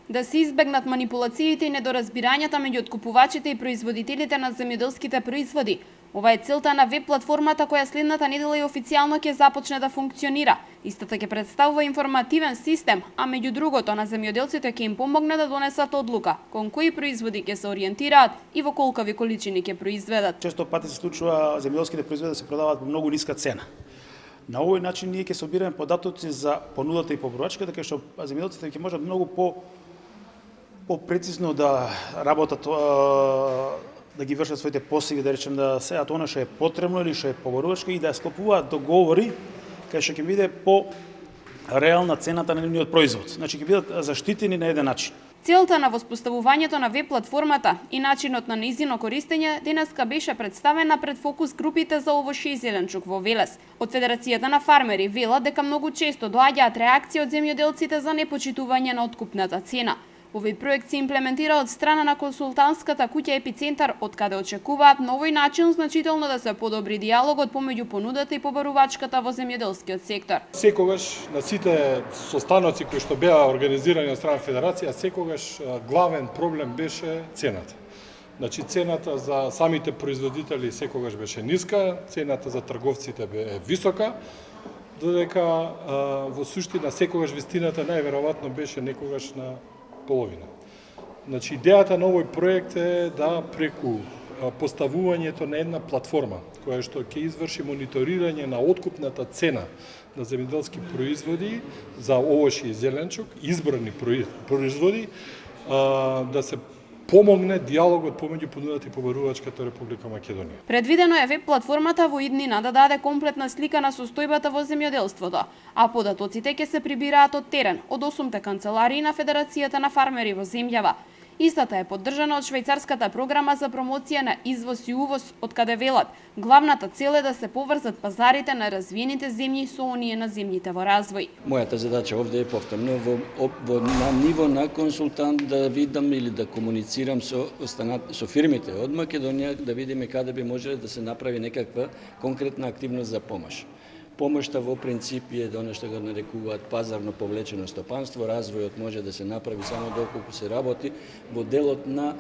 да се избегнат манипулациите и недоразбирањата меѓу откупувачите и производителите на земјоделските производи. Ова е целта на веб платформата која следната недела и официјално ќе започне да функционира. Истата ќе представува информативен систем, а меѓу другото на земјоделците ќе им помогне да донесат одлука кон кои производи ќе се ориентираат и во колкави количини ќе произведат. Често пати се случува земјоделските производи да се продаваат по многу ниска цена. На овој начин ние ќе собираме податоци за понудата и поборувачката, така што земјоделците ќе можат многу по-прецизно да работат, да ги вршат своите посеви, да речем да сеат она што е потребно или што е поборувачко и да склопуваат договори кај што ќе биде по реална цената на нивниот производ. Значи ќе бидат заштитени на еден начин. Целта на воспоставувањето на веб платформата и начинот на нејзино користење денеска беше представена пред фокус групите за овошје и зеленчук во Велес. Од Федерацијата на фармери велат дека многу често доаѓаат реакции од земјоделците за непочитување на откупната цена. Овој проект се имплементира од страна на консултантската куќа Епицентар, од каде очекуваат на овој начин значително да се подобри диалогот помеѓу понудата и побарувачката во земјоделскиот сектор. Секогаш на сите состаноци кои што беа организирани од страна Федерација, секогаш главен проблем беше цената. Значи цената за самите производители секогаш беше ниска, цената за трговците бе висока, додека во суштина секогаш вистината најверојатно беше некогаш на половина. Значи, идејата на овој проект е да преку поставувањето на една платформа, која што ќе изврши мониторирање на откупната цена на земјоделски производи за овошје и зеленчук, избрани производи, да се помогне диалогот помеѓу понудата и побарувачката Република Македонија. Предвидено е веб платформата во иднина да даде комплетна слика на состојбата во земјоделството, а податоците ќе се прибираат од терен, од 8 канцеларии на Федерацијата на фармери во земјава. Истата е поддржана од швајцарската програма за промоција на извоз и увоз, од каде велат главната цел е да се поврзат пазарите на развиените земји со оние на земјите во развој. Мојата задача овде е повторно на ниво на консултант да видам или да комуницирам со фирмите од Македонија, да видиме каде би можеле да се направи некаква конкретна активност за помош. Помошта во принцип е она што го нарекуваат пазарно повлечено стопанство, развојот може да се направи само доколку се работи во делот на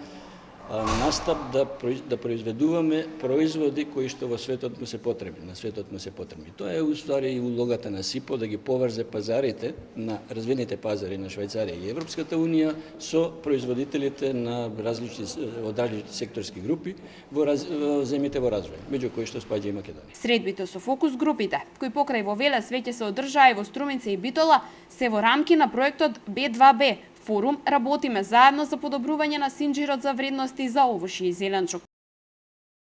настап да произведуваме производи кои што во светот му се потребни, на светот му се потребни. Тоа е уствари и улогата на СИПО да ги поврзе пазарите на развиените пазари на Швајцарија и Европската унија со производителите на различни секторски групи во земјите во развој, меѓу кои што спаѓа и Македонија. Средбите со фокус групите, кои покрај во Велес веќе се одржаа и во Струмица и Битола, се во рамки на проектот B2B форум. Работиме заедно за подобрување на синџирот за вредности за овошје и зеленчук.